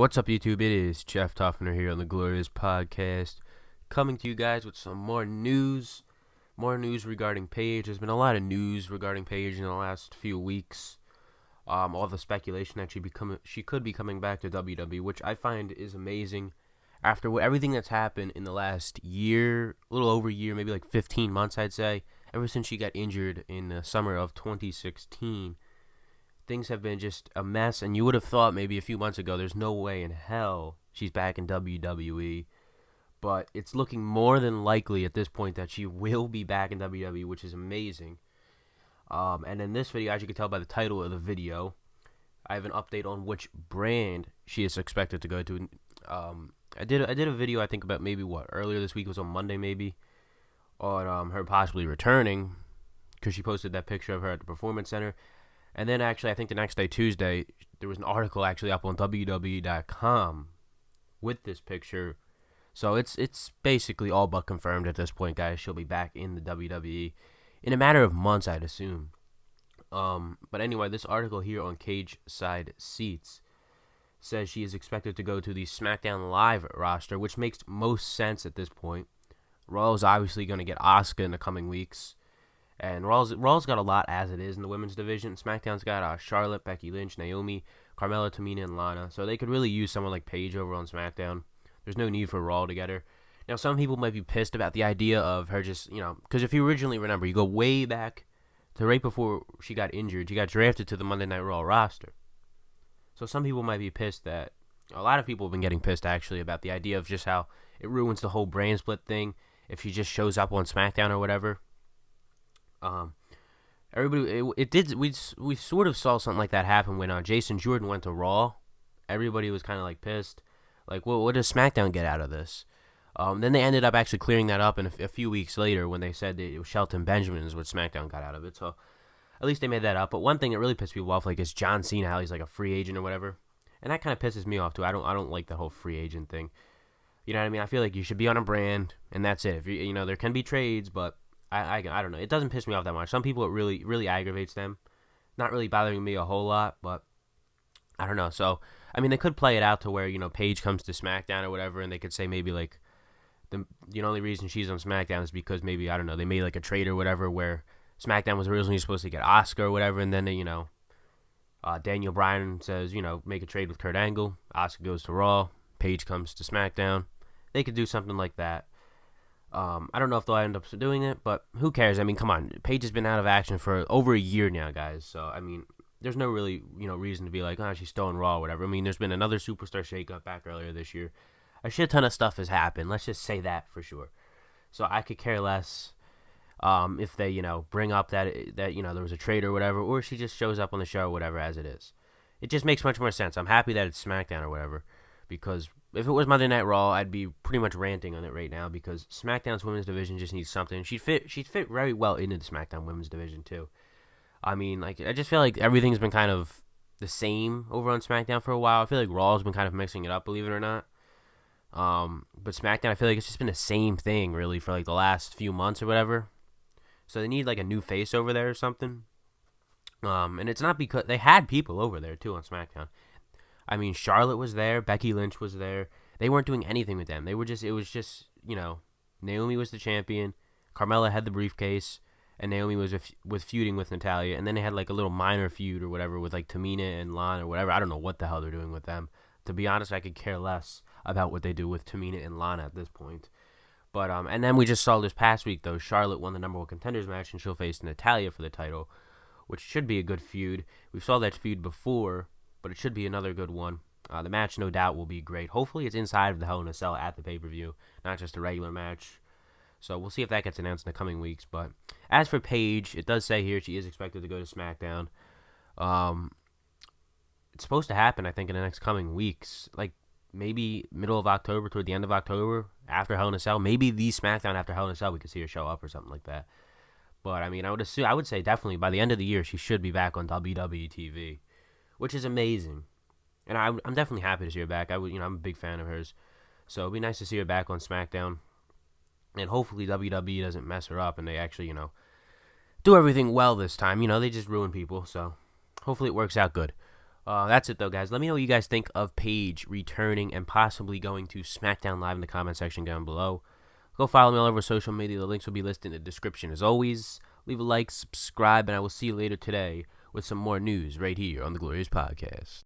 What's up, YouTube? It is Jeff Toffner here on the Glorious Podcast, coming to you guys with some more news. More news regarding Paige. There's been a lot of news regarding Paige in the last few weeks. All the speculation that she could be coming back to WWE, which I find is amazing. After everything that's happened in the last year, a little over a year, maybe like 15 months, I'd say, ever since she got injured in the summer of 2016. Things have been just a mess, and you would have thought maybe a few months ago there's no way in hell she's back in WWE, but it's looking more than likely at this point that she will be back in WWE, which is amazing. And in this video, as you can tell by the title of the video, I have an update on which brand she is expected to go to. I did a video, I think, about maybe earlier this week. It was on Monday maybe, on her possibly returning, because she posted that picture of her at the Performance Center. And then actually, I think the next day, Tuesday, there was an article actually up on WWE.com with this picture. So it's basically all but confirmed at this point, guys. She'll be back in the WWE in a matter of months, I'd assume. But anyway, this article here on Cage Side Seats says she is expected to go to the SmackDown Live roster, which makes most sense at this point. Raw is obviously going to get Asuka in the coming weeks. And Raw's got a lot as it is in the women's division. SmackDown's got Charlotte, Becky Lynch, Naomi, Carmella, Tamina, and Lana. So they could really use someone like Paige over on SmackDown. There's no need for Raw to get her. Now, some people might be pissed about the idea of her just, because if you originally remember, you go way back to right before she got injured, she got drafted to the Monday Night Raw roster. So some people might be pissed that, a lot of people have been getting pissed actually about the idea of just how it ruins the whole brand split thing if she just shows up on SmackDown or whatever. We sort of saw something like that happen when Jason Jordan went to Raw. Everybody was kind of like pissed, like, well, what does SmackDown get out of this? Then they ended up actually clearing that up in a few weeks later when they said that it was Shelton Benjamin is what SmackDown got out of it. So at least they made that up. But one thing that really pissed people off, like, is John Cena, how he's like a free agent or whatever, and that kind of pisses me off too. I don't like the whole free agent thing. You know what I mean? I feel like you should be on a brand and that's it. If there can be trades, but I don't know. It doesn't piss me off that much. Some people, it really aggravates them. Not really bothering me a whole lot, but I don't know. So, I mean, they could play it out to where, Paige comes to SmackDown or whatever, and they could say maybe, like, the only reason she's on SmackDown is because maybe, I don't know, they made, like, a trade or whatever where SmackDown was originally supposed to get Asuka or whatever, and then they, Daniel Bryan says, make a trade with Kurt Angle. Asuka goes to Raw. Paige comes to SmackDown. They could do something like that. I don't know if they'll end up doing it, but who cares? I mean, come on. Paige has been out of action for over a year now, guys. So, I mean, there's no really, reason to be like, she's still in Raw or whatever. I mean, there's been another superstar shakeup back earlier this year. A shit ton of stuff has happened. Let's just say that for sure. So I could care less if they, bring up that there was a trade or whatever, or she just shows up on the show or whatever as it is. It just makes much more sense. I'm happy that it's SmackDown or whatever, because if it was Monday Night Raw, I'd be pretty much ranting on it right now because SmackDown's women's division just needs something. She'd fit very well into the SmackDown women's division too. I mean, like, I just feel like everything's been kind of the same over on SmackDown for a while. I feel like Raw's been kind of mixing it up, believe it or not. But SmackDown, I feel like it's just been the same thing really for like the last few months or whatever. So they need like a new face over there or something. And it's not because they had people over there too on SmackDown. I mean, Charlotte was there. Becky Lynch was there. They weren't doing anything with them. It was just, Naomi was the champion. Carmella had the briefcase. And Naomi was feuding with Natalya. And then they had like a little minor feud or whatever with like Tamina and Lana or whatever. I don't know what the hell they're doing with them. To be honest, I could care less about what they do with Tamina and Lana at this point. But, and then we just saw this past week, though. Charlotte won the number one contenders match and she'll face Natalya for the title, which should be a good feud. We saw that feud before, but it should be another good one. The match, no doubt, will be great. Hopefully it's inside of the Hell in a Cell at the pay-per-view, not just a regular match. So we'll see if that gets announced in the coming weeks. But as for Paige, it does say here she is expected to go to SmackDown. It's supposed to happen, I think, in the next coming weeks. Like, maybe middle of October, toward the end of October, after Hell in a Cell. Maybe the SmackDown after Hell in a Cell, we could see her show up or something like that. But, I mean, I would say definitely by the end of the year, she should be back on WWE TV, which is amazing. And I'm definitely happy to see her back. I'm a big fan of hers. So it'd be nice to see her back on SmackDown. And hopefully WWE doesn't mess her up and they actually, do everything well this time. They just ruin people. So hopefully it works out good. That's it, though, guys. Let me know what you guys think of Paige returning and possibly going to SmackDown Live in the comment section down below. Go follow me all over social media. The links will be listed in the description. As always, leave a like, subscribe, and I will see you later today with some more news right here on the Glorious Podcast.